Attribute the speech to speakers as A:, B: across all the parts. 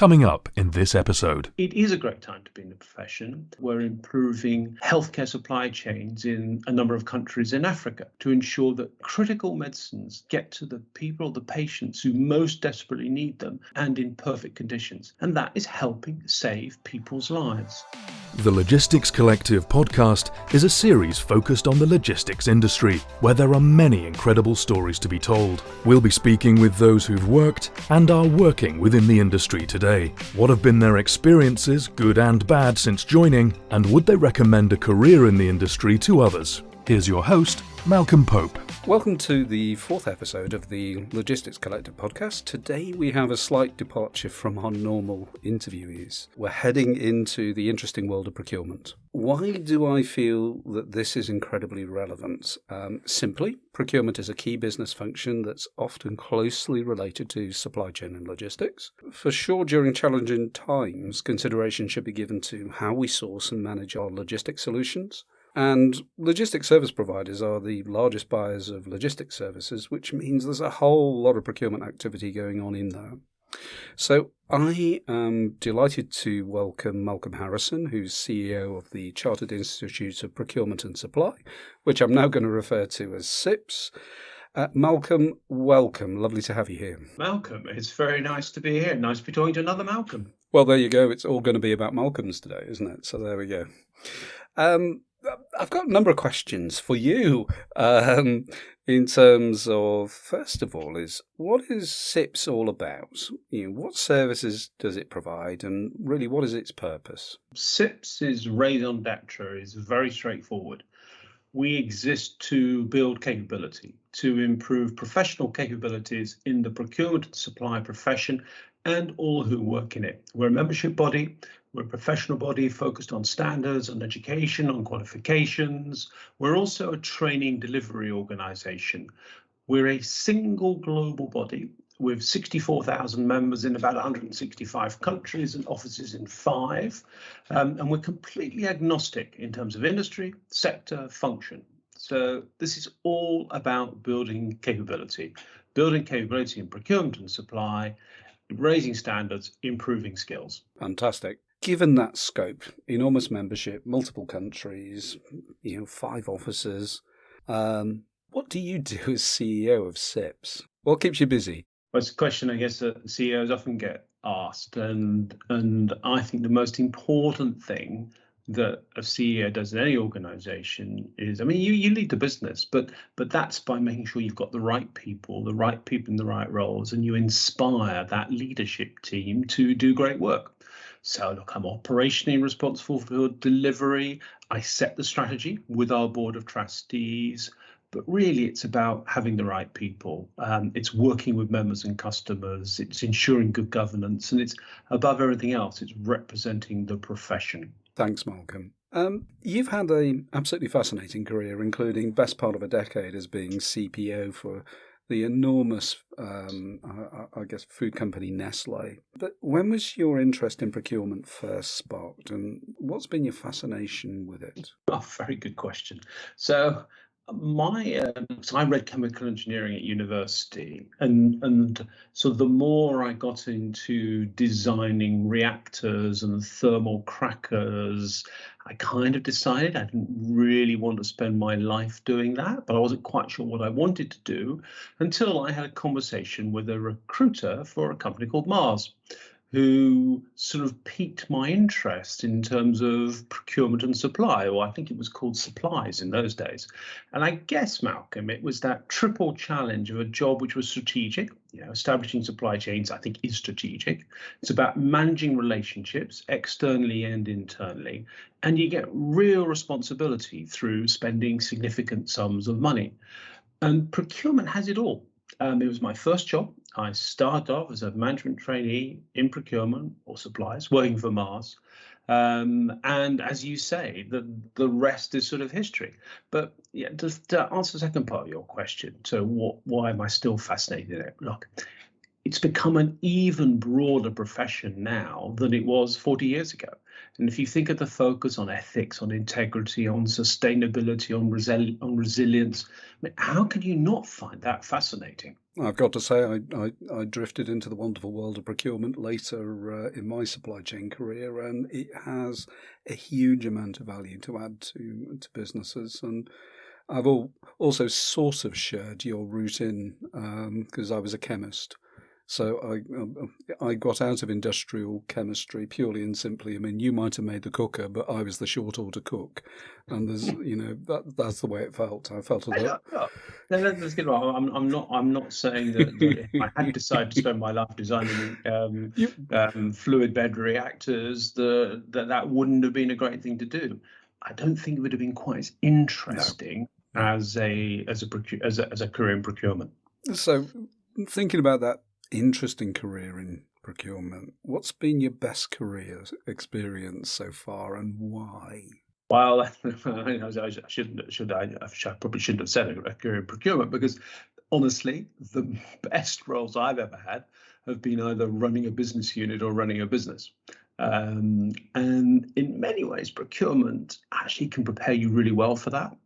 A: Coming up in this episode.
B: It is a great time to be in the profession. We're improving healthcare supply chains in a number of countries in Africa to ensure that critical medicines get to the people, the patients who most desperately need them and in perfect conditions. And that is helping save people's lives.
A: The Logistics Collective podcast is a series focused on the logistics industry, where there are many incredible stories to be told. We'll be speaking with those who've worked and are working within the industry today. What have been their experiences, good and bad, since joining, and would they recommend a career in the industry to others? Here's your host, Malcolm Pope.
C: Welcome to the fourth episode of the Logistics Collective podcast. Today we have a slight departure from our normal interviewees. We're heading into the interesting world of procurement. Why do I feel that this is incredibly relevant? Simply, procurement is a key business function that's often closely related to supply chain and logistics. For sure, during challenging times, consideration should be given to how we source and manage our logistics solutions. And logistics service providers are the largest buyers of logistics services, which means there's a whole lot of procurement activity going on in there. So I am delighted to welcome Malcolm Harrison, who's CEO of the Chartered Institute of Procurement and Supply, which I'm now going to refer to as CIPS. Malcolm, welcome. Lovely to have you here.
B: Malcolm, it's very nice to be here. Nice to be talking to another Malcolm.
C: Well, there you go. It's all going to be about Malcolms today, isn't it? So there we go. I've got a number of questions for you in terms of, first of all, is what is CIPS all about? What services does it provide, and really what is its purpose?
B: CIPS's raison d'etre is very straightforward. We exist to build capability, to improve professional capabilities in the procurement and supply profession and all who work in it. We're a membership body. We're a professional body focused on standards, on education, on qualifications. We're also a training delivery organisation. We're a single global body with 64,000 members in about 165 countries and offices in 5. And we're completely agnostic in terms of industry, sector, function. So this is all about building capability in procurement and supply, raising standards, improving skills.
C: Fantastic. Given that scope, enormous membership, multiple countries, 5 offices, what do you do as CEO of CIPS? What keeps you busy?
B: Well, it's a question I guess that CEOs often get asked, and I think the most important thing that a CEO does in any organisation is, you lead the business, but that's by making sure you've got the right people in the right roles, and you inspire that leadership team to do great work. So look, I'm operationally responsible for delivery. I set the strategy with our board of trustees, but really it's about having the right people. It's working with members and customers. It's ensuring good governance, and it's above everything else, it's representing the profession.
C: Thanks, Malcolm. You've had an absolutely fascinating career, including best part of a decade as being CPO for the enormous, food company Nestle. But when was your interest in procurement first sparked, and what's been your fascination with it?
B: Oh, very good question. So I read chemical engineering at university, and so the more I got into designing reactors and thermal crackers, I kind of decided I didn't really want to spend my life doing that, but I wasn't quite sure what I wanted to do until I had a conversation with a recruiter for a company called Mars, who sort of piqued my interest in terms of procurement and supply, or I think it was called supplies in those days. And I guess, Malcolm, it was that triple challenge of a job which was strategic. Establishing supply chains, I think, is strategic. It's about managing relationships externally and internally, and you get real responsibility through spending significant sums of money. And procurement has it all. It was my first job. I started off as a management trainee in procurement or supplies, working for Mars. And as you say, the rest is sort of history. But yeah, just to answer the second part of your question, so why am I still fascinated in it? Look, it's become an even broader profession now than it was 40 years ago. And if you think of the focus on ethics, on integrity, on sustainability, on resilience, I mean, how can you not find that fascinating?
C: I've got to say, I drifted into the wonderful world of procurement later in my supply chain career, and it has a huge amount of value to add to businesses. And I've also sort of shared your route in because I was a chemist. So I got out of industrial chemistry purely and simply. I mean, you might have made the cooker, but I was the short order cook, and there's that's the way it felt. I felt a lot.
B: Let's get on. I'm not saying that if I had decided to spend my life designing fluid bed reactors, that wouldn't have been a great thing to do. I don't think it would have been quite as interesting as a career in procurement.
C: So, thinking about that interesting career in procurement, what's been your best career experience so far, and why?
B: Well, I probably shouldn't have said a career in procurement, because honestly, the best roles I've ever had have been either running a business unit or running a business. And in many ways, procurement actually can prepare you really well for that,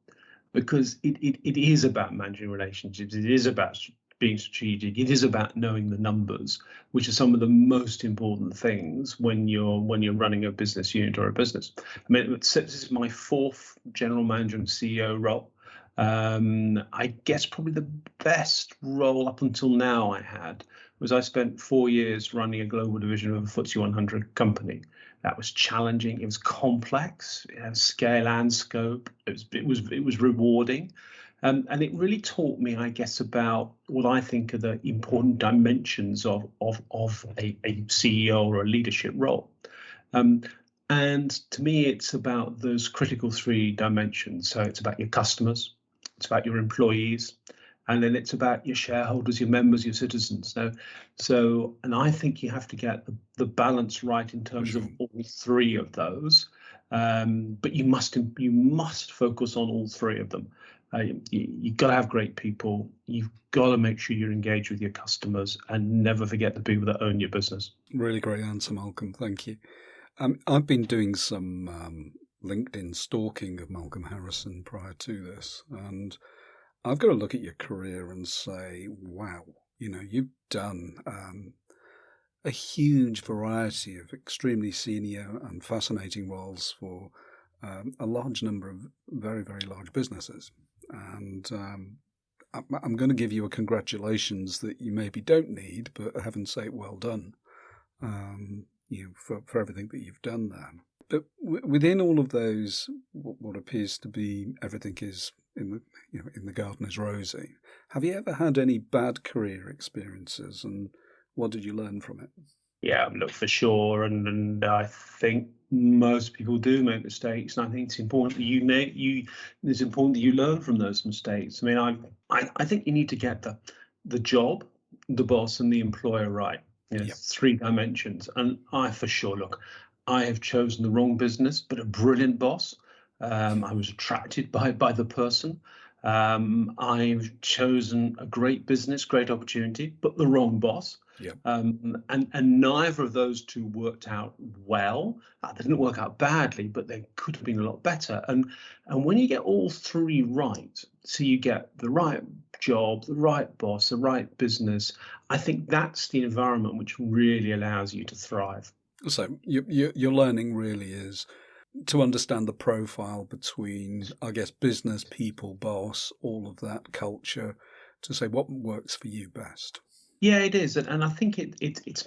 B: because it is about managing relationships. It is about being strategic. It is about knowing the numbers, which are some of the most important things when you're running a business unit or a business. I mean, this is my fourth general manager and CEO role. I guess probably the best role up until now I had was I spent 4 years running a global division of a FTSE 100 company. That was challenging. It was complex. It had scale and scope. It was rewarding. And it really taught me, I guess, about what I think are the important dimensions of a CEO or a leadership role. And to me, it's about those critical 3 dimensions. So it's about your customers, it's about your employees, and then it's about your shareholders, your members, your citizens. And I think you have to get the balance right in terms of all 3 of those. But you must focus on all 3 of them. You've got to have great people. You've got to make sure you're engaged with your customers, and never forget the people that own your business.
C: Really great answer, Malcolm. Thank you. I've been doing some LinkedIn stalking of Malcolm Harrison prior to this, and I've got to look at your career and say, wow, you've done a huge variety of extremely senior and fascinating roles for a large number of very, very large businesses. And I'm going to give you a congratulations that you maybe don't need, but heaven's sake, well done, for everything that you've done there. But within all of those, what appears to be everything is in the garden is rosy. Have you ever had any bad career experiences, and what did you learn from it?
B: Yeah, look, for sure, and I think most people do make mistakes, and I think it's important that it's important that you learn from those mistakes. I mean, I think you need to get the job, the boss, and the employer right. 3 dimensions, and for sure, look, I have chosen the wrong business, but a brilliant boss. I was attracted by the person. I've chosen a great business, great opportunity, but the wrong boss.
C: Yeah.
B: And neither of those 2 worked out well. They didn't work out badly, but they could have been a lot better. And when you get all 3 right, so you get the right job, the right boss, the right business, I think that's the environment which really allows you to thrive.
C: So your learning really is to understand the profile between, I guess, business, people, boss, all of that culture, to say what works for you best.
B: Yeah, it is, and I think it's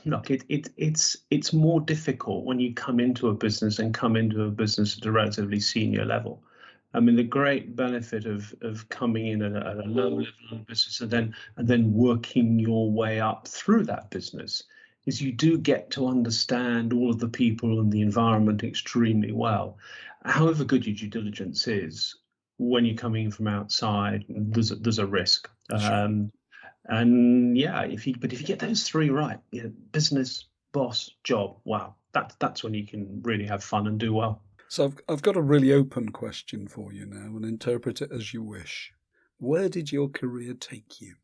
B: more difficult when you come into a business at a relatively senior level. I mean, the great benefit of coming in at a low level of business and then working your way up through that business is you do get to understand all of the people and the environment extremely well. However good your due diligence is, when you're coming in from outside, there's a risk.
C: Sure.
B: And yeah, if you get those 3 right, business, boss, job, wow, that's when you can really have fun and do well.
C: So I've got a really open question for you now, and interpret it as you wish. Where did your career take you?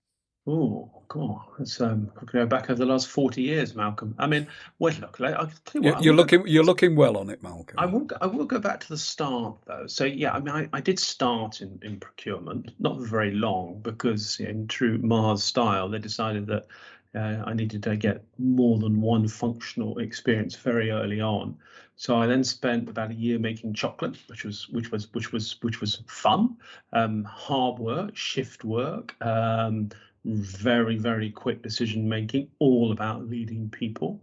B: Oh, God, that's I could go back over the last 40 years, Malcolm. I mean, well, look, I'll tell you what,
C: You're looking well on it, Malcolm.
B: I will go back to the start though. So yeah, I mean, I did start in procurement, not for very long, because in true Mars style, they decided that I needed to get more than one functional experience very early on. So I then spent about a year making chocolate, which was fun, hard work, shift work, very quick decision making, all about leading people.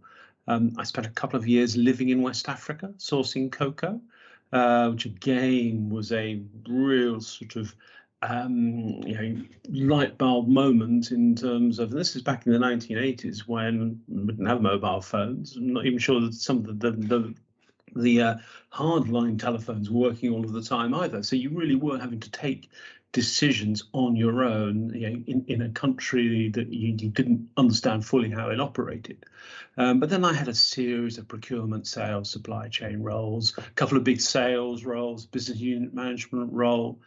B: I spent a couple of years living in West Africa, sourcing cocoa, which again was a real sort of light bulb moment in terms of, and this is back in the 1980s when we didn't have mobile phones. I'm not even sure that some of the hardline telephones were working all of the time either. So you really were having to take decisions on your own, in a country that you didn't understand fully how it operated. But then I had a series of procurement, sales, supply chain roles, a couple of big sales roles, business unit management role.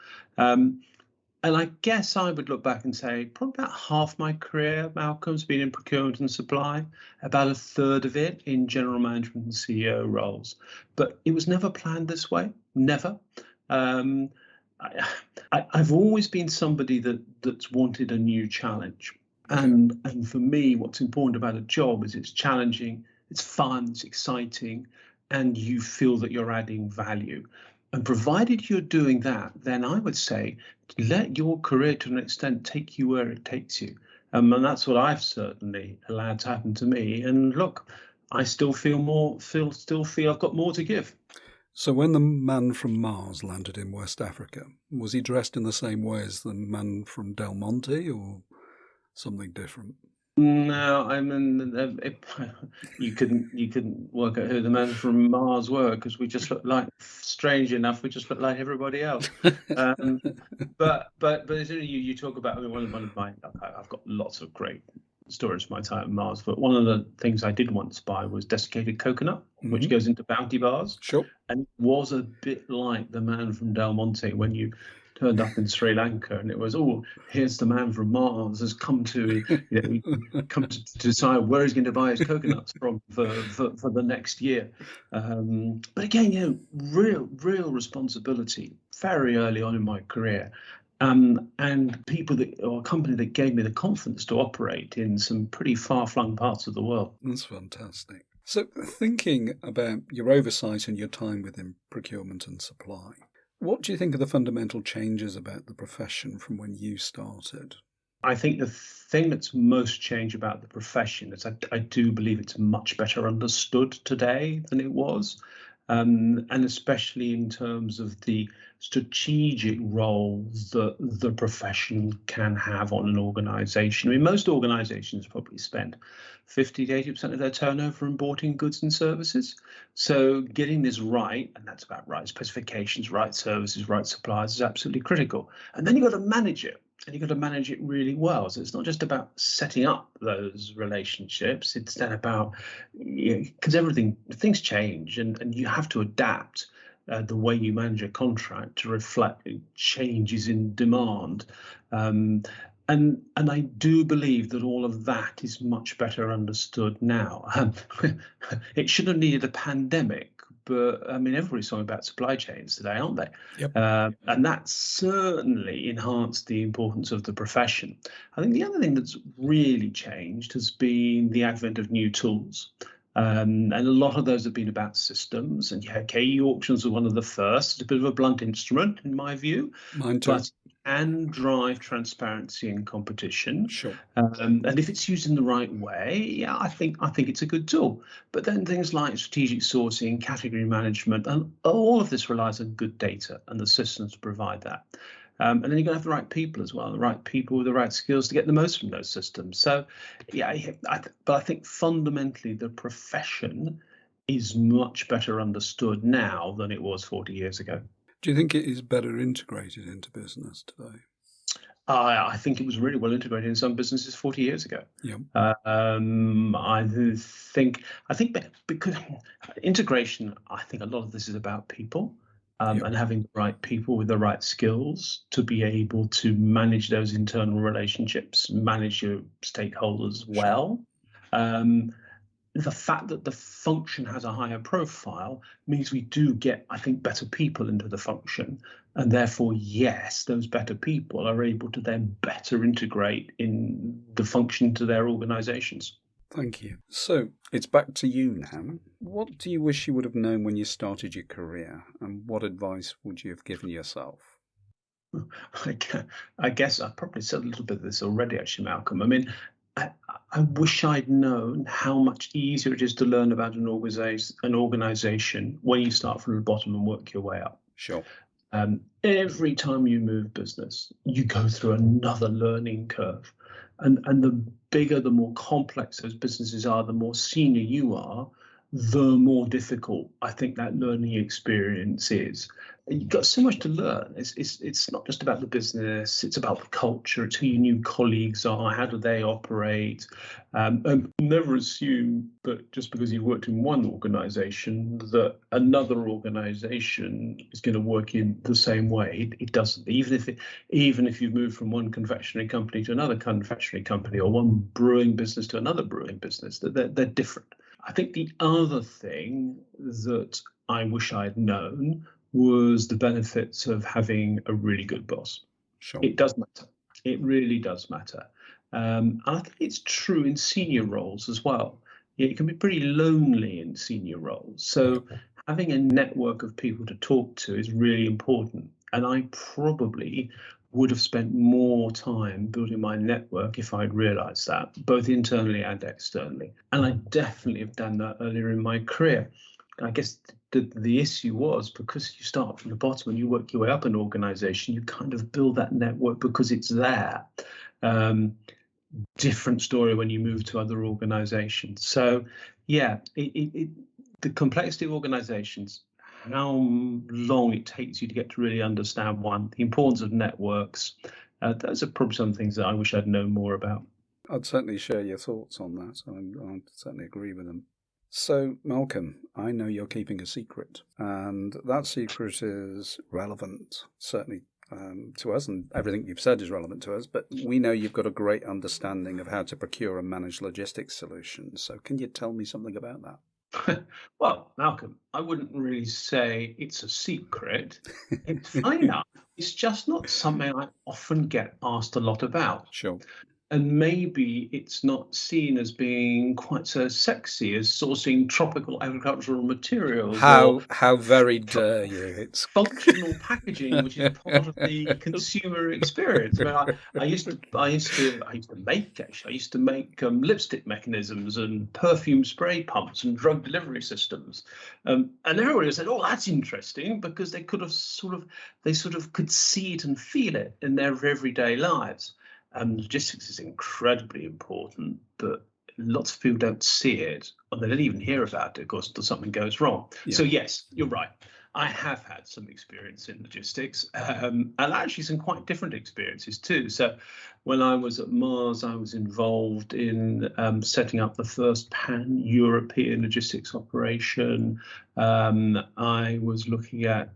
B: And I guess I would look back and say probably about half my career, Malcolm's been in procurement and supply, about a third of it in general management and CEO roles. But it was never planned this way, never. I've always been somebody that's wanted a new challenge. And for me, what's important about a job is it's challenging, it's fun, it's exciting, and you feel that you're adding value. And provided you're doing that, then I would say let your career to an extent take you where it takes you. And that's what I've certainly allowed to happen to me. And look, I still feel I've got more to give.
C: So when the man from Mars landed in West Africa, was he dressed in the same way as the man from Del Monte or something different?
B: No, I mean, you couldn't work out who the men from Mars were because we just looked like, strange enough, we just looked like everybody else. But as you talk about, I mean, one of my, I've got lots of great stories from my time at Mars, but one of the things I did once buy was desiccated coconut, which goes into Bounty bars.
C: Sure.
B: And it was a bit like the man from Del Monte when you turned up in Sri Lanka, and it was, oh, here's the man from Mars has come to decide where he's going to buy his coconuts from for the next year. But again, real responsibility very early on in my career. And people or a company that gave me the confidence to operate in some pretty far-flung parts of the world.
C: That's fantastic. So thinking about your oversight and your time within procurement and supply, what do you think are the fundamental changes about the profession from when you started?
B: I think the thing that's most changed about the profession is I do believe it's much better understood today than it was. And especially in terms of the strategic roles that the profession can have on an organisation. I mean, most organisations probably spend 50 to 80% of their turnover on bought in goods and services. So getting this right, and that's about right specifications, right services, right suppliers, is absolutely critical. And then you've got to manage it. And you've got to manage it really well. So it's not just about setting up those relationships. It's then about, because things change and you have to adapt the way you manage a contract to reflect changes in demand. And I do believe that all of that is much better understood now. It shouldn't have needed a pandemic. But I mean, everybody's talking about supply chains today, aren't they?
C: Yep.
B: And that certainly enhanced the importance of the profession. I think the other thing that's really changed has been the advent of new tools. And a lot of those have been about systems. And e-auctions are one of the first. It's a bit of a blunt instrument, in my view.
C: Mine too.
B: But and drive transparency and competition.
C: Sure.
B: And if it's used in the right way, I think it's a good tool. But then things like strategic sourcing, category management, and all of this relies on good data and the systems to provide that. And then you're going to have the right people as well, the right people with the right skills to get the most from those systems. So, but I think fundamentally the profession is much better understood now than it was 40 years ago.
C: Do you think it is better integrated into business today?
B: I think it was really well integrated in some businesses 40 years ago.
C: Yeah.
B: I think because integration, I think a lot of this is about people. and having the right people with the right skills to be able to manage those internal relationships, manage your stakeholders well. The fact that the function has a higher profile means we do get, I think, better people into the function. And therefore, yes, those better people are able to then better integrate in the function to their organizations.
C: Thank you. So it's back to you now. What do you wish you would have known when you started your career, and what advice would you have given yourself?
B: I guess I probably said a little bit of this already, actually, Malcolm. I mean, I wish I'd known how much easier it is to learn about an organization when you start from the bottom and work your way up.
C: Sure.
B: Every time you move business, you go through another learning curve. And the bigger, the more complex those businesses are, the more senior you are, the more difficult I think that learning experience is. You've got so much to learn. It's not just about the business, it's about the culture, it's who your new colleagues are, how do they operate. And never assume that just because you've worked in one organization that another organization is going to work in the same way. It doesn't. Even if you've moved from one confectionery company to another confectionery company, or one brewing business to another brewing business, they're different. I think the other thing that I wish I'd known was the benefits of having a really good boss.
C: Sure.
B: It does matter. It really does matter. And I think it's true in senior roles as well. You can be pretty lonely in senior roles. So having a network of people to talk to is really important. And I probably would have spent more time building my network if I'd realized that, both internally and externally. And I definitely have done that earlier in my career. I guess the issue was, because you start from the bottom and you work your way up an organization, you kind of build that network because it's there. Different story when you move to other organizations. So yeah, the complexity of organizations, how long it takes you to get to really understand one, the importance of networks, those are probably some things that I wish I'd known more about.
C: I'd certainly share your thoughts on that. I certainly agree with them. So, Malcolm, I know you're keeping a secret, and that secret is relevant, certainly to us, and everything you've said is relevant to us, but we know you've got a great understanding of how to procure and manage logistics solutions. So can you tell me something about that?
B: Well, Malcolm, I wouldn't really say it's a secret. It's funny enough, it's just not something I often get asked a lot about.
C: Sure.
B: And maybe it's not seen as being quite so sexy as sourcing tropical agricultural materials.
C: How very dare you? It's
B: functional packaging, which is part of the consumer experience. I mean, I used to make lipstick mechanisms and perfume spray pumps and drug delivery systems, and everybody said, "Oh, that's interesting," because they could have sort of could see it and feel it in their everyday lives. Logistics is incredibly important, but lots of people don't see it, or they don't even hear about it, of course, until something goes wrong. Yeah. So yes, you're right. I have had some experience in logistics, and actually some quite different experiences too. So when I was at Mars, I was involved in setting up the first pan-European logistics operation. I was looking at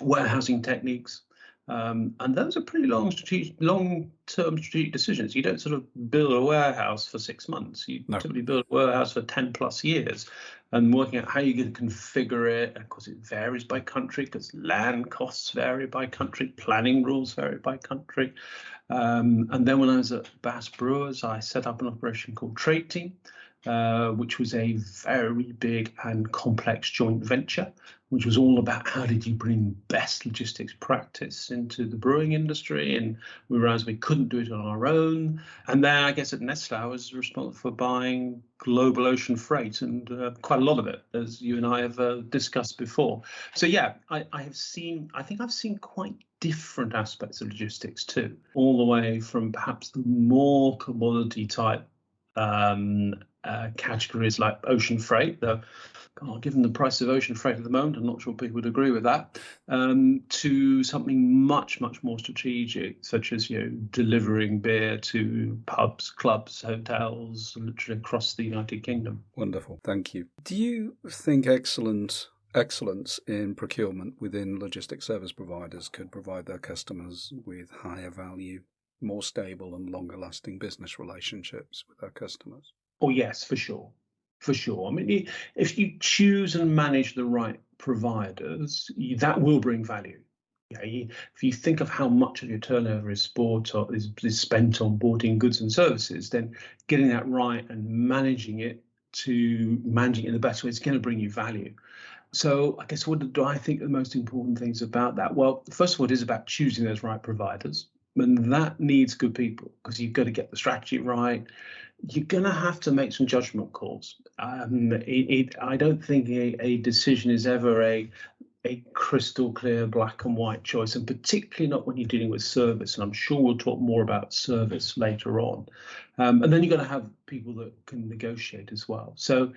B: warehousing techniques. And those are pretty long-term strategic decisions. You don't sort of build a warehouse for 6 months. You typically build a warehouse for 10 plus years, and working out how you're going to configure it. And of course, it varies by country because land costs vary by country, planning rules vary by country. And then when I was at Bass Brewers, I set up an operation called Trade Team, which was a very big and complex joint venture, which was all about how did you bring best logistics practice into the brewing industry. And we realized we couldn't do it on our own. And then I guess at Nestle, I was responsible for buying global ocean freight, and quite a lot of it, as you and I have discussed before. So yeah, I think I've seen quite different aspects of logistics too, all the way from perhaps the more commodity type categories like ocean freight, though, given the price of ocean freight at the moment, I'm not sure people would agree with that, to something much, much more strategic, such as delivering beer to pubs, clubs, hotels, literally across the United Kingdom.
C: Wonderful, thank you. Do you think excellent excellence in procurement within logistics service providers could provide their customers with higher value, more stable and longer lasting business relationships with their customers?
B: Oh, yes, for sure. For sure. I mean, if you choose and manage the right providers, that will bring value. Yeah, if you think of how much of your turnover is sport or is spent on boarding goods and services, then getting that right and managing it in the best way is going to bring you value. So I guess what do I think the most important things about that? Well, first of all, it is about choosing those right providers. And that needs good people because you've got to get the strategy right. You're going to have to make some judgment calls. I don't think a decision is ever a crystal clear black and white choice, and particularly not when you're dealing with service. And I'm sure we'll talk more about service later on. And then you've got to have people that can negotiate as well. So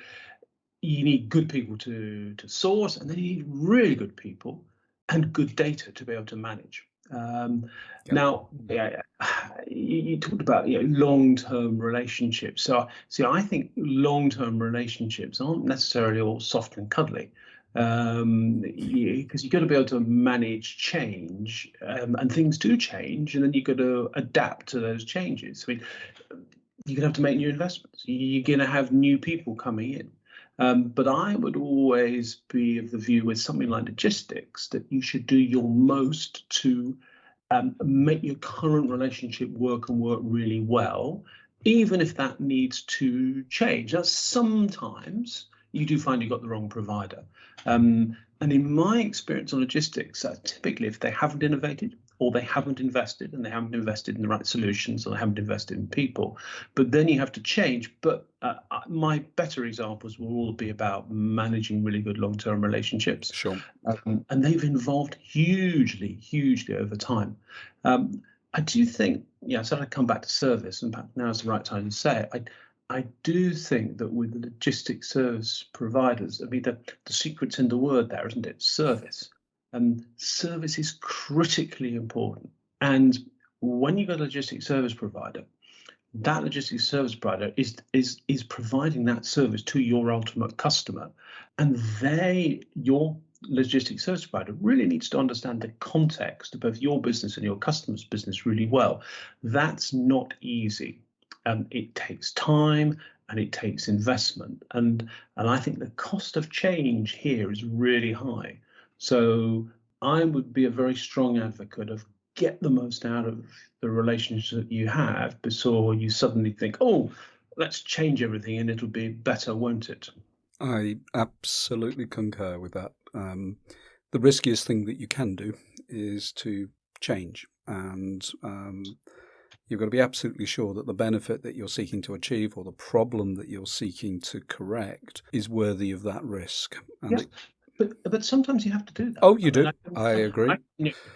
B: you need good people to source, and then you need really good people and good data to be able to manage. Now, you talked about long-term relationships. So, I think long-term relationships aren't necessarily all soft and cuddly, because you've got to be able to manage change, and things do change, and then you've got to adapt to those changes. I mean, you're going to have to make new investments. You're going to have new people coming in. But I would always be of the view with something like logistics that you should do your most to make your current relationship work and work really well, even if that needs to change. Now, sometimes you do find you've got the wrong provider. And in my experience on logistics, typically if they haven't innovated, or they haven't invested, and they haven't invested in the right solutions, or they haven't invested in people, but then you have to change. But my better examples will all be about managing really good long-term relationships.
C: Sure.
B: And they've evolved hugely over time. I do think, so I'd come back to service, and perhaps now is the right time to say it. I do think that with the logistics service providers, I mean, the secret's in the word there, isn't it? Service. Service is critically important. And when you've got a logistics service provider, that logistics service provider is providing that service to your ultimate customer. And your logistics service provider really needs to understand the context of both your business and your customer's business really well. That's not easy. It takes time and it takes investment. And I think the cost of change here is really high. So I would be a very strong advocate of get the most out of the relationship that you have before you suddenly think, oh, let's change everything and it'll be better, won't it?
C: I absolutely concur with that. The riskiest thing that you can do is to change, and you've got to be absolutely sure that the benefit that you're seeking to achieve or the problem that you're seeking to correct is worthy of that risk. And
B: yes. But sometimes you have to do that.
C: Oh, you do. I agree.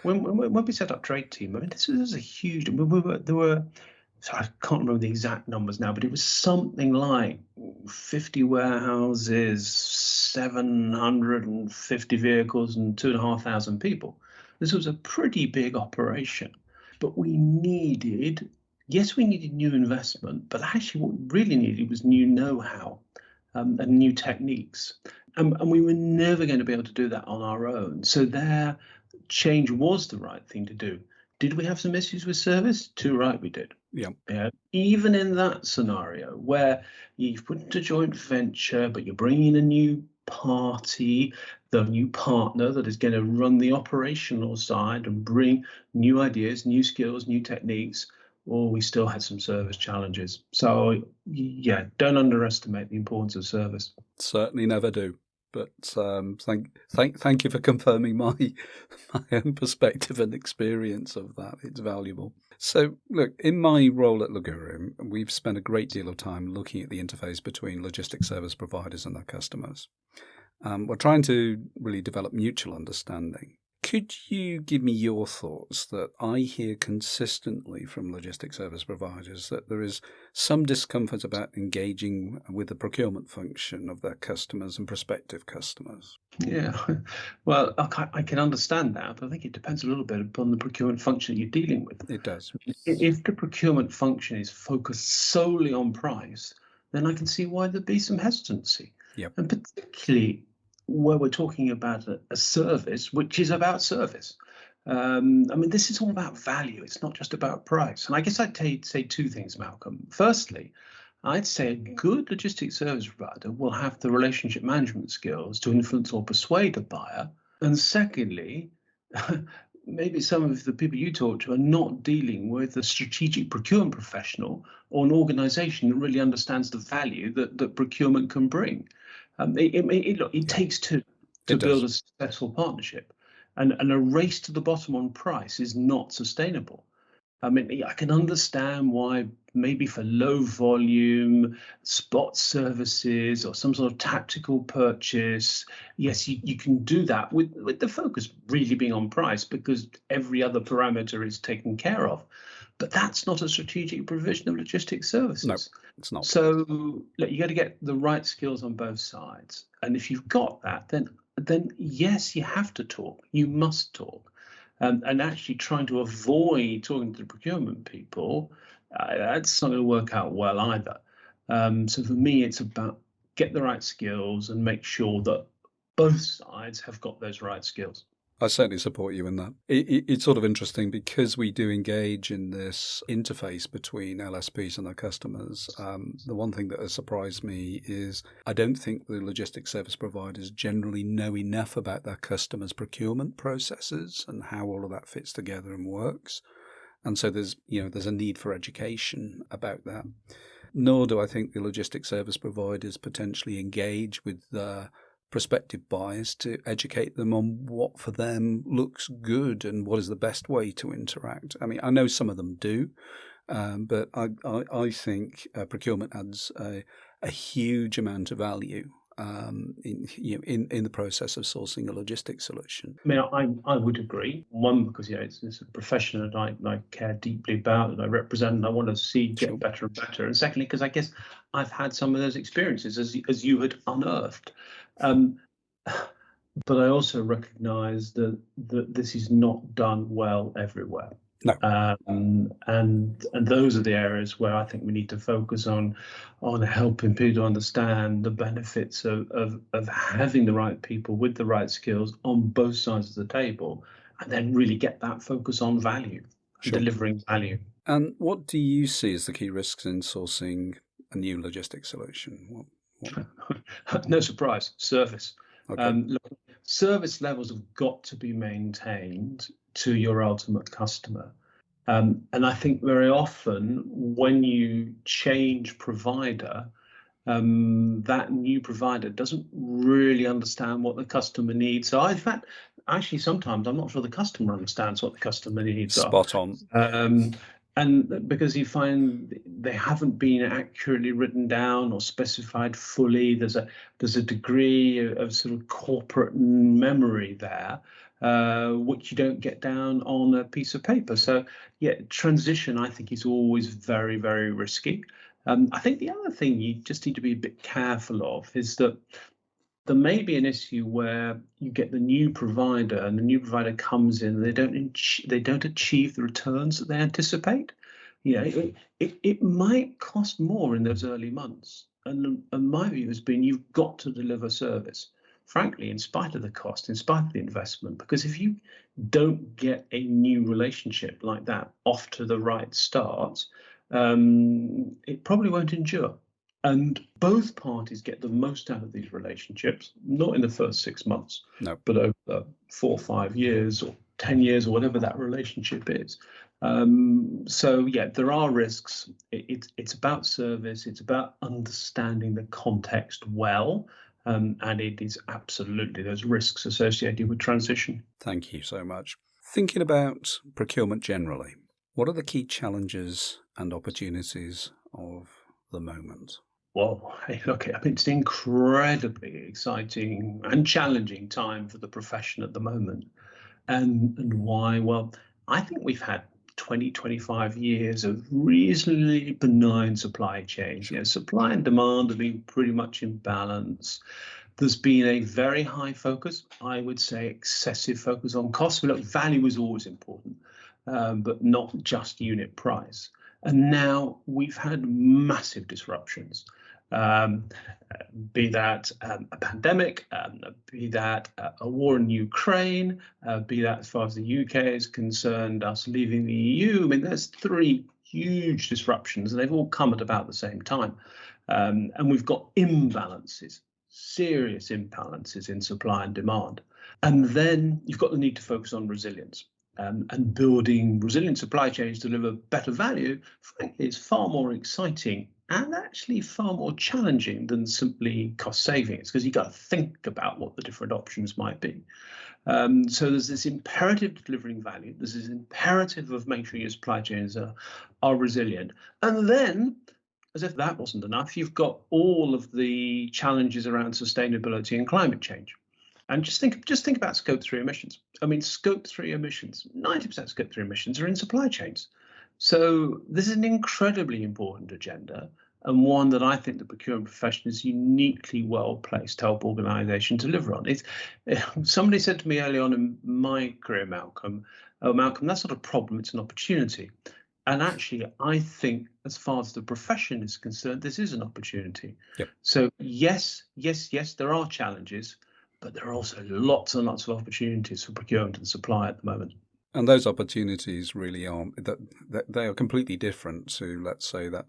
B: When we set up Trade Team, I mean, this was a huge. There were. So I can't remember the exact numbers now, but it was something like 50 warehouses, 750 vehicles, and 2,500 people. This was a pretty big operation, but we needed new investment, but actually what we really needed was new know-how and new techniques. And we were never going to be able to do that on our own. So their change was the right thing to do. Did we have some issues with service? Too right, we did.
C: Yeah.
B: Even in that scenario where you've put into joint venture, but you're bringing in a new party, the new partner that is going to run the operational side and bring new ideas, new skills, new techniques, or we still had some service challenges. So yeah, don't underestimate the importance of service.
C: Certainly never do. But thank you for confirming my own perspective and experience of that. It's valuable. So, look, in my role at Lagurium, we've spent a great deal of time looking at the interface between logistics service providers and their customers. We're trying to really develop mutual understanding. Could you give me your thoughts that I hear consistently from logistics service providers that there is some discomfort about engaging with the procurement function of their customers and prospective customers?
B: Yeah, well, I can understand that, but I think it depends a little bit upon the procurement function you're dealing with.
C: It does.
B: If the procurement function is focused solely on price, then I can see why there'd be some hesitancy.
C: Yep.
B: And particularly where we're talking about a service, which is about service. I mean, this is all about value. It's not just about price. And I guess I'd say two things, Malcolm. Firstly, I'd say a good logistics service provider will have the relationship management skills to influence or persuade a buyer. And secondly, maybe some of the people you talk to are not dealing with a strategic procurement professional or an organization that really understands the value that procurement can bring. It takes two to build a successful partnership. And a race to the bottom on price is not sustainable. I mean, I can understand why maybe for low volume spot services or some sort of tactical purchase, yes, you can do that with the focus really being on price because every other parameter is taken care of. But that's not a strategic provision of logistics services.
C: No, it's not.
B: So look, you got to get the right skills on both sides. And if you've got that, then yes, you have to talk. You must talk. And actually trying to avoid talking to the procurement people, that's not going to work out well either. So for me, it's about get the right skills and make sure that both sides have got those right skills.
C: I certainly support you in that. It's sort of interesting because we do engage in this interface between LSPs and their customers. The one thing that has surprised me is I don't think the logistics service providers generally know enough about their customers' procurement processes and how all of that fits together and works. And so there's a need for education about that. Nor do I think the logistics service providers potentially engage with the prospective buyers to educate them on what for them looks good and what is the best way to interact. I mean, I know some of them do, but I think procurement adds a huge amount of value in the process of sourcing a logistics solution.
B: I mean, I would agree. One, because it's a profession that I care deeply about and I represent and I want to see get better and better. And secondly, because I guess I've had some of those experiences as you had unearthed. But I also recognise that this is not done well everywhere.
C: No.
B: And those are the areas where I think we need to focus on helping people understand the benefits of having the right people with the right skills on both sides of the table, and then really get that focus on value, delivering value.
C: And what do you see as the key risks in sourcing a new logistics solution?
B: No surprise, service.
C: Okay.
B: Look, service levels have got to be maintained to your ultimate customer. And I think very often when you change provider, that new provider doesn't really understand what the customer needs. So in fact, actually, sometimes I'm not sure the customer understands what the customer needs are.
C: Spot on.
B: And because you find they haven't been accurately written down or specified fully, there's a degree of sort of corporate memory there, which you don't get down on a piece of paper. So yeah, transition I think is always very, very risky. I think the other thing you just need to be a bit careful of is that there may be an issue where you get the new provider and the new provider comes in and they don't achieve the returns that they anticipate. It might cost more in those early months. And my view has been you've got to deliver service, frankly, in spite of the cost, in spite of the investment, because if you don't get a new relationship like that off to the right start, it probably won't endure. And both parties get the most out of these relationships, not in the first 6 months, but over 4 or 5 years or 10 years or whatever that relationship is. So yeah, there are risks. It's about service. It's about understanding the context well. And it is absolutely those risks associated with transition.
C: Thank you so much. Thinking about procurement generally, what are the key challenges and opportunities of the moment?
B: Well, look, I mean, it's an incredibly exciting and challenging time for the profession at the moment. And why? Well, I think we've had 20, 25 years of reasonably benign supply chains.
C: Sure.
B: Supply and demand have been pretty much in balance. There's been a very high focus, I would say excessive focus on cost. But look, value is always important, but not just unit price. And now we've had massive disruptions, um, be that a pandemic, be that a war in Ukraine, be that as far as the UK is concerned, us leaving the EU. I mean, there's three huge disruptions, and they've all come at about the same time. And we've got imbalances, serious imbalances in supply and demand. And then you've got the need to focus on resilience. And building resilient supply chains to deliver better value, frankly, is far more exciting and actually far more challenging than simply cost savings, because you've got to think about what the different options might be. So there's this imperative of delivering value. There's this imperative of making sure your supply chains are resilient. And then, as if that wasn't enough, you've got all of the challenges around sustainability and climate change. And just think about Scope 3 emissions. I mean, Scope 3 emissions, 90% of Scope 3 emissions are in supply chains. So this is an incredibly important agenda, and one that I think the procurement profession is uniquely well placed to help organisations deliver on. Somebody said to me early on in my career, Malcolm, "Oh, Malcolm, that's not a problem, it's an opportunity." And actually, I think as far as the profession is concerned, this is an opportunity.
C: Yep.
B: So yes, there are challenges, but there are also lots and lots of opportunities for procurement and supply at the moment.
C: And those opportunities really are that they are completely different to, let's say, that,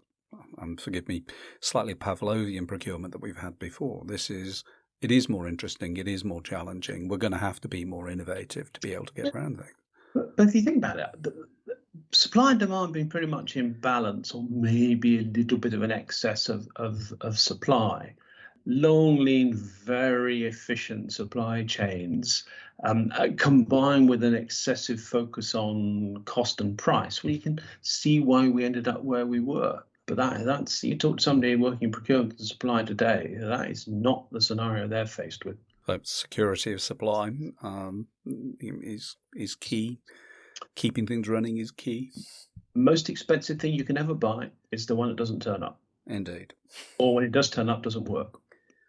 C: and forgive me, slightly Pavlovian procurement that we've had before. It is more interesting, it is more challenging. We're going to have to be more innovative to be able to get around things.
B: But if you think about it, the supply and demand being pretty much in balance, or maybe a little bit of an excess of supply, long, lean, very efficient supply chains, combined with an excessive focus on cost and price, well, you can see why we ended up where we were. But that's, you talk to somebody working in procurement and supply today, that is not the scenario they're faced with.
C: Security of supply is key. Keeping things running is key.
B: Most expensive thing you can ever buy is the one that doesn't turn up.
C: Indeed.
B: Or when it does turn up, doesn't work.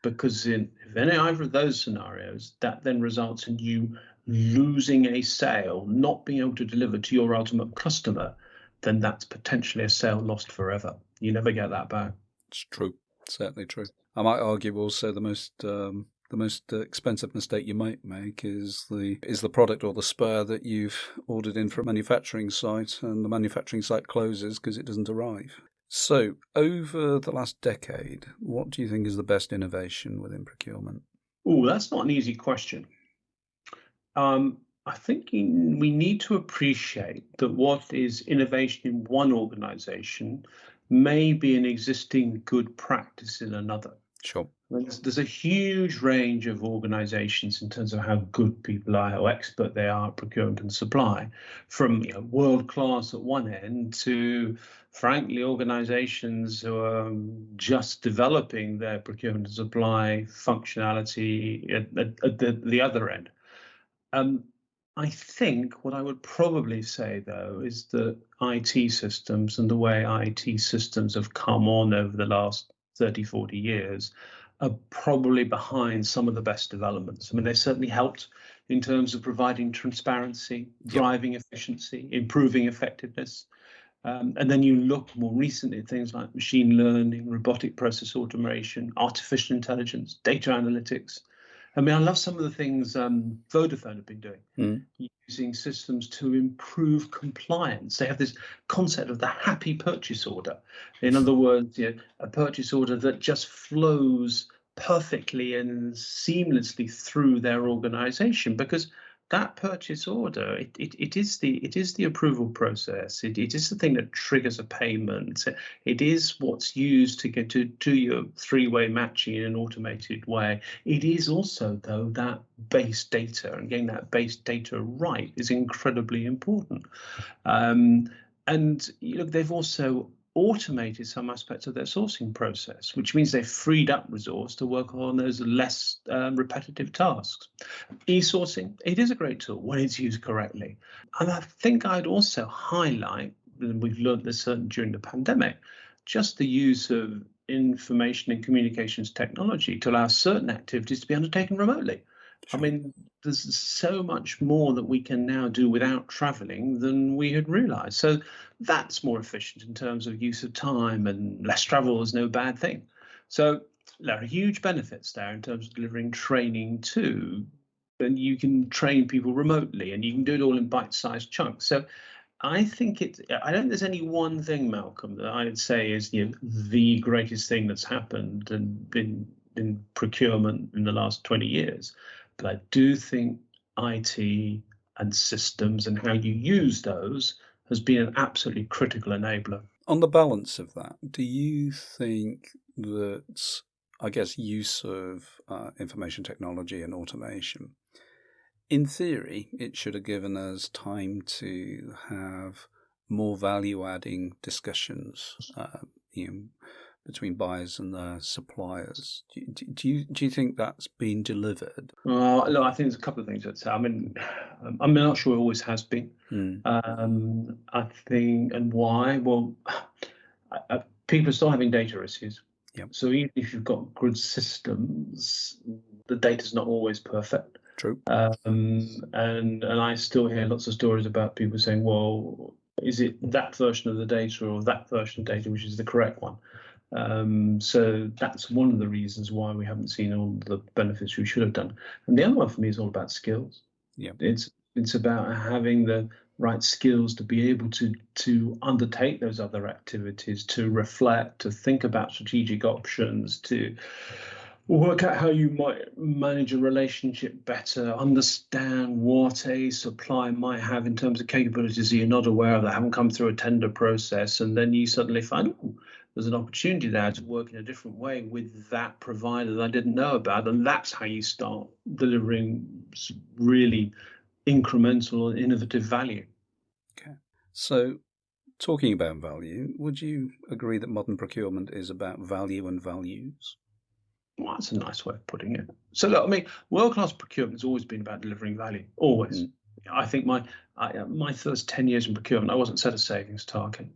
B: Because if any either of those scenarios, that then results in you losing a sale, not being able to deliver to your ultimate customer, then that's potentially a sale lost forever. You never get that back.
C: It's true, certainly true. I might argue also the most expensive mistake you might make is the product or the spur that you've ordered in from a manufacturing site, and the manufacturing site closes because it doesn't arrive. So, over the last decade, what do you think is the best innovation within procurement?
B: Oh, that's not an easy question. I think we need to appreciate that what is innovation in one organisation may be an existing good practice in another.
C: Sure.
B: There's a huge range of organisations in terms of how good people are, how expert they are at procurement and supply, from world class at one end to, frankly, organisations who are just developing their procurement and supply functionality at the other end. I think what I would probably say, though, is that IT systems and the way IT systems have come on over the last 30, 40 years are probably behind some of the best developments. I mean, they certainly helped in terms of providing transparency, driving efficiency, improving effectiveness. And then you look more recently at things like machine learning, robotic process automation, artificial intelligence, data analytics. I mean, I love some of the things Vodafone have been doing, using systems to improve compliance. They have this concept of the happy purchase order. In other words, a purchase order that just flows perfectly and seamlessly through their organization, because that purchase order, it is the approval process. It is the thing that triggers a payment. It is what's used to get to do your three-way matching in an automated way. It is also, though, that base data, and getting that base data right is incredibly important. And they've also automated some aspects of their sourcing process, which means they've freed up resource to work on those less repetitive tasks. E-sourcing, it is a great tool when it's used correctly. And I think I'd also highlight, and we've learned this certainly during the pandemic, just the use of information and communications technology to allow certain activities to be undertaken remotely. I
C: Sure.
B: mean, there's so much more that we can now do without traveling than we had realized. So that's more efficient in terms of use of time, and less travel is no bad thing. So there are huge benefits there in terms of delivering training too. And you can train people remotely, and you can do it all in bite-sized chunks. So I don't think there's any one thing, Malcolm, that I'd say is the greatest thing that's happened in procurement in the last 20 years. But I do think IT and systems and how you use those has been an absolutely critical enabler.
C: On the balance of that, do you think that, I guess, use of information technology and automation, in theory, it should have given us time to have more value-adding discussions, between buyers and their suppliers. Do you think that's been delivered?
B: Look, I think there's a couple of things I'd say. I'm not sure it always has been. I think, and why? Well, people are still having data issues.
C: Yep.
B: So even if you've got good systems, the data's not always perfect.
C: True.
B: And I still hear lots of stories about people saying, well, is it that version of the data or that version of data which is the correct one? So that's one of the reasons why we haven't seen all the benefits we should have done. And the other one for me is all about skills.
C: Yeah.
B: It's about having the right skills to be able to undertake those other activities, to reflect, to think about strategic options, to work out how you might manage a relationship better, understand what a supplier might have in terms of capabilities that you're not aware of, that haven't come through a tender process, and then you suddenly find, oh, there's an opportunity there to work in a different way with that provider that I didn't know about, and that's how you start delivering really incremental and innovative value.
C: Okay. So, talking about value, would you agree that modern procurement is about value and values?
B: Well, that's a nice way of putting it. So look, I mean, world-class procurement has always been about delivering value, always. I think my first 10 years in procurement, I wasn't set a savings target.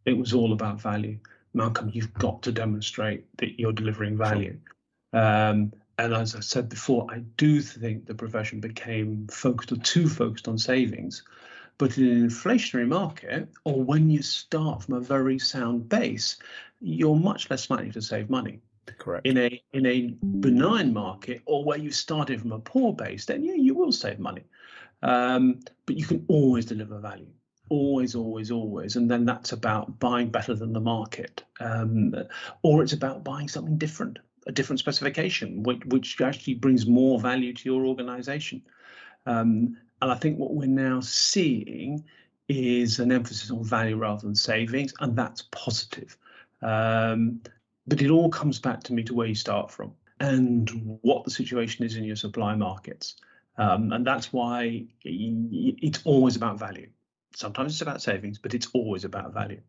B: It was all about value. Malcolm, you've got to demonstrate that you're delivering value. Sure. And as I said before, I do think the profession became too focused on savings. But in an inflationary market, or when you start from a very sound base, you're much less likely to save money.
C: Correct.
B: In a benign market, or where you started from a poor base, then yeah, you will save money. But you can always deliver value. Always, always, always. And then that's about buying better than the market. Or it's about buying something different, a different specification, which actually brings more value to your organization. And I think what we're now seeing is an emphasis on value rather than savings, and that's positive. But it all comes back to where you start from and what the situation is in your supply markets. And that's why it's always about value. Sometimes it's about savings, but it's always about value.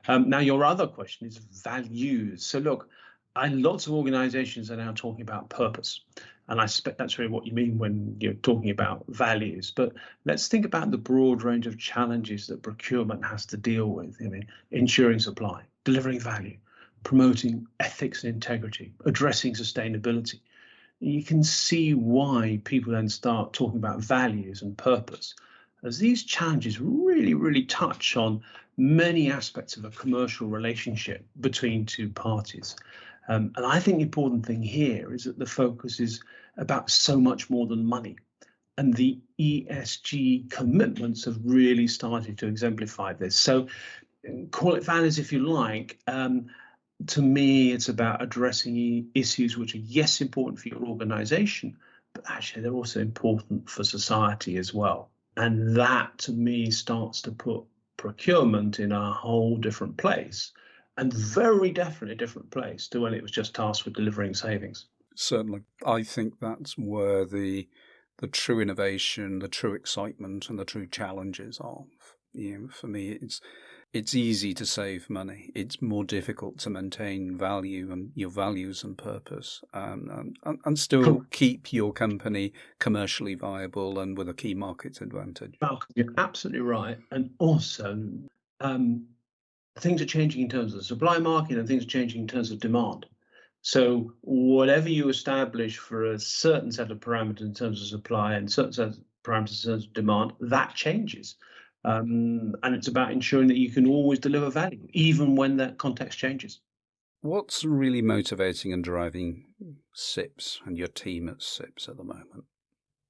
B: Now, your other question is values. So look, lots of organizations are now talking about purpose. And I suspect that's really what you mean when you're talking about values. But let's think about the broad range of challenges that procurement has to deal with. I mean, ensuring supply, delivering value, promoting ethics and integrity, addressing sustainability. You can see why people then start talking about values and purpose, as these challenges really, really touch on many aspects of a commercial relationship between two parties. And I think the important thing here is that the focus is about so much more than money. And the ESG commitments have really started to exemplify this. So call it values if you like. To me, it's about addressing issues which are, yes, important for your organization, but actually they're also important for society as well. And that, to me, starts to put procurement in a whole different place, and very definitely a different place to when it was just tasked with delivering savings.
C: Certainly. I think that's where the true innovation, the true excitement, and the true challenges are. For me, it's easy to save money. It's more difficult to maintain value and your values and purpose, and still keep your company commercially viable and with a key market advantage.
B: Malcolm, you're absolutely right. And also, things are changing in terms of the supply market, and things are changing in terms of demand. So whatever you establish for a certain set of parameters in terms of supply and certain set of parameters in terms of demand, that changes. And it's about ensuring that you can always deliver value, even when that context changes.
C: What's really motivating and driving CIPS and your team at CIPS at the moment?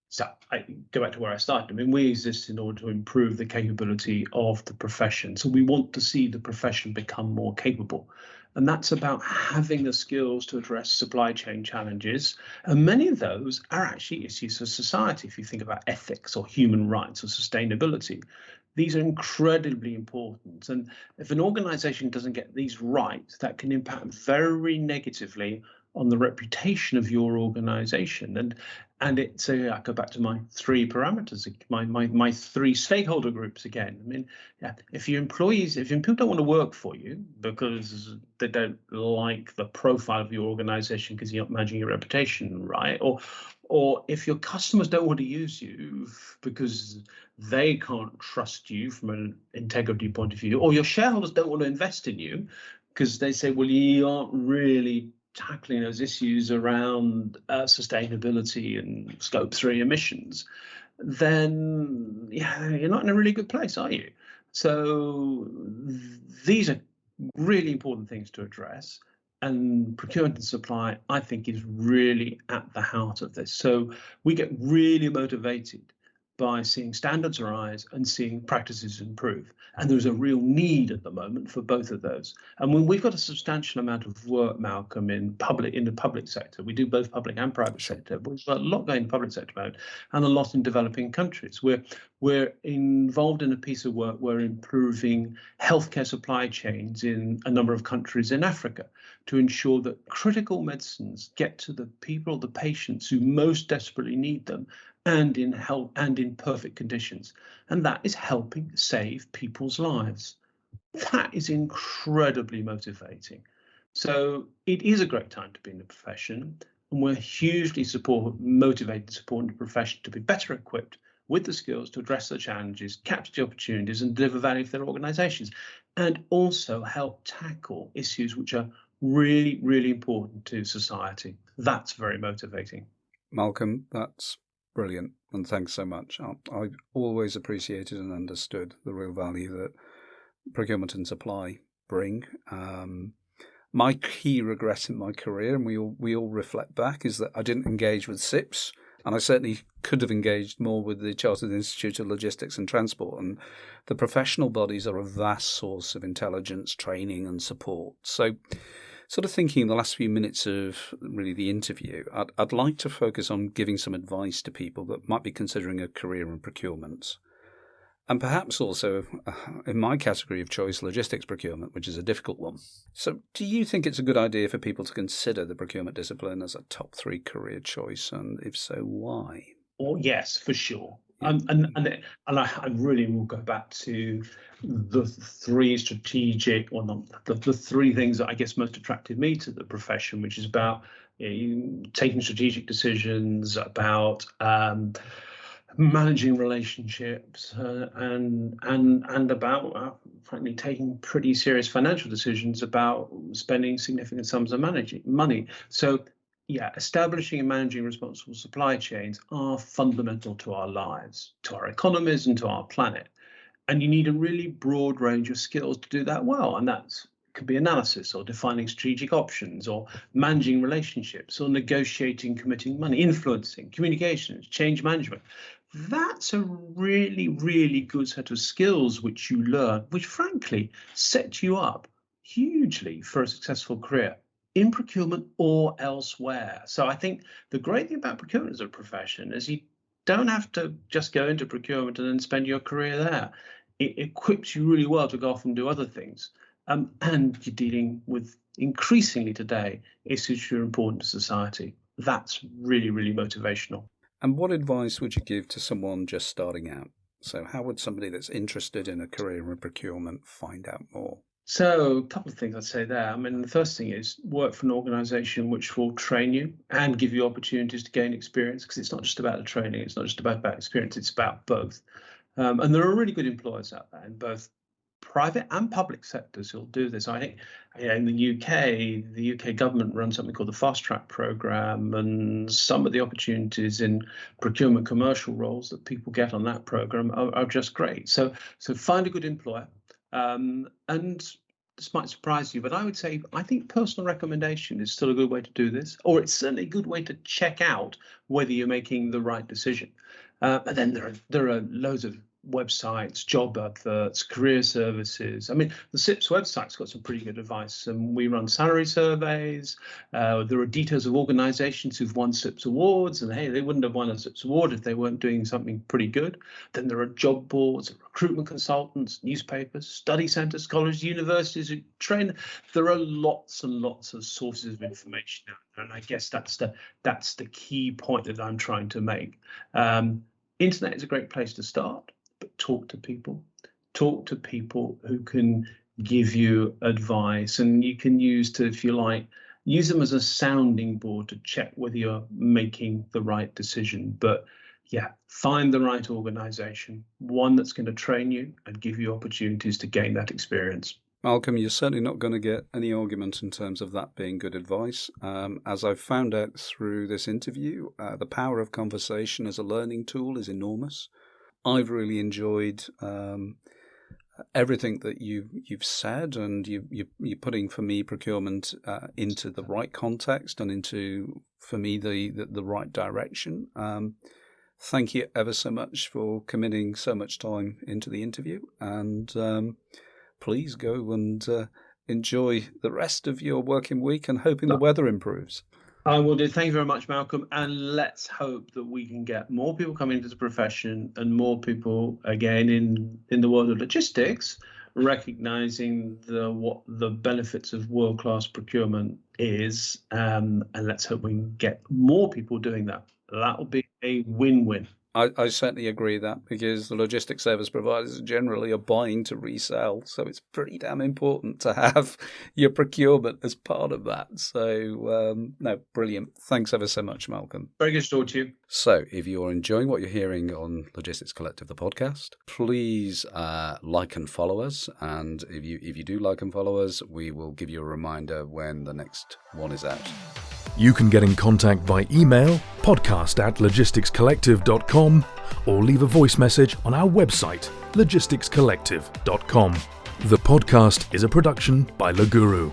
B: So I go back to where I started. I mean, we exist in order to improve the capability of the profession. So we want to see the profession become more capable. And that's about having the skills to address supply chain challenges. And many of those are actually issues of society. If you think about ethics or human rights or sustainability, these are incredibly important. And if an organization doesn't get these right, that can impact very negatively on the reputation of your organization. And it's I go back to my three parameters, my three stakeholder groups again. I mean, yeah, if your people don't want to work for you because they don't like the profile of your organization because you're not managing your reputation right, or if your customers don't want to use you because they can't trust you from an integrity point of view, or your shareholders don't want to invest in you because they say, well, you aren't really tackling those issues around sustainability and scope 3 emissions, then yeah, you're not in a really good place, are you? So these are really important things to address. And procurement and supply, I think, is really at the heart of this. So we get really motivated by seeing standards rise and seeing practices improve. And there's a real need at the moment for both of those. And when we've got a substantial amount of work, Malcolm, in the public sector, we do both public and private sector, but we've got a lot going in the public sector mode and a lot in developing countries. We're involved in a piece of work. We're improving healthcare supply chains in a number of countries in Africa to ensure that critical medicines get to the people, the patients who most desperately need them, and in health and in perfect conditions. And that is helping save people's lives. That is incredibly motivating. So it is a great time to be in the profession, and we're hugely motivated, supporting the profession to be better equipped with the skills to address the challenges, capture the opportunities, and deliver value for their organisations, and also help tackle issues which are really, really important to society. That's very motivating.
C: Malcolm, that's brilliant, and thanks so much. I've always appreciated and understood the real value that procurement and supply bring. My key regret in my career, and we all reflect back, is that I didn't engage with CIPS, and I certainly could have engaged more with the Chartered Institute of Logistics and Transport. And the professional bodies are a vast source of intelligence, training, and support. So, sort of thinking in the last few minutes of really the interview, I'd like to focus on giving some advice to people that might be considering a career in procurement. And perhaps also, in my category of choice, logistics procurement, which is a difficult one. So do you think it's a good idea for people to consider the procurement discipline as a top 3 career choice? And if so, why?
B: Oh, yes, for sure. And I really will go back to the three strategic, or not, the three things that I guess most attracted me to the profession, which is about taking strategic decisions, about managing relationships, and about frankly taking pretty serious financial decisions about spending significant sums of money. So yeah, establishing and managing responsible supply chains are fundamental to our lives, to our economies, and to our planet. And you need a really broad range of skills to do that well. And that could be analysis, or defining strategic options, or managing relationships, or negotiating, committing money, influencing, communications, change management. That's a really, really good set of skills which you learn, which frankly set you up hugely for a successful career in procurement or elsewhere. So I think the great thing about procurement as a profession is you don't have to just go into procurement and then spend your career there. It equips you really well to go off and do other things. And you're dealing with, increasingly today, issues which are important to society. That's really, really motivational.
C: And what advice would you give to someone just starting out? So how would somebody that's interested in a career in procurement find out more?
B: So a couple of things I'd say there. I mean, the first thing is work for an organisation which will train you and give you opportunities to gain experience, because it's not just about the training, it's not just about experience, it's about both. And there are really good employers out there in both private and public sectors who'll do this. I think in the UK government runs something called the Fast Track Programme, and some of the opportunities in procurement commercial roles that people get on that programme are just great. So find a good employer, and this might surprise you, but I would say I think personal recommendation is still a good way to do this, or it's certainly a good way to check out whether you're making the right decision. And then there are loads of websites, job adverts, career services. I mean, the CIPS website's got some pretty good advice, and we run salary surveys. There are details of organisations who've won CIPS awards, and hey, they wouldn't have won a CIPS award if they weren't doing something pretty good. Then there are job boards, recruitment consultants, newspapers, study centres, colleges, universities who train. There are lots and lots of sources of information out there, and I guess that's the key point that I'm trying to make. Internet is a great place to start, but talk to people who can give you advice, and you can use them as a sounding board to check whether you're making the right decision. But yeah, find the right organization, one that's going to train you and give you opportunities to gain that experience.
C: Malcolm, you're certainly not going to get any argument in terms of that being good advice. As I've found out through this interview, the power of conversation as a learning tool is enormous. I've really enjoyed everything that you've said, and you're putting, for me, procurement into the right context and into, for me, the right direction. Thank you ever so much for committing so much time into the interview, and please go and enjoy the rest of your working week, and hoping the weather improves.
B: I will do. Thank you very much, Malcolm. And let's hope that we can get more people coming into the profession, and more people, again, in the world of logistics, recognising what the benefits of world-class procurement is. And let's hope we can get more people doing that. That will be a win-win.
C: I certainly agree that, because the logistics service providers generally are buying to resell, so it's pretty damn important to have your procurement as part of that. So, no, brilliant. Thanks ever so much, Malcolm.
B: Very good to talk to you.
C: So, if you're enjoying what you're hearing on Logistics Collective, the podcast, please like and follow us. And if you do like and follow us, we will give you a reminder when the next one is out.
A: You can get in contact by email, podcast@logisticscollective.com, or leave a voice message on our website, logisticscollective.com. The podcast is a production by Leguru.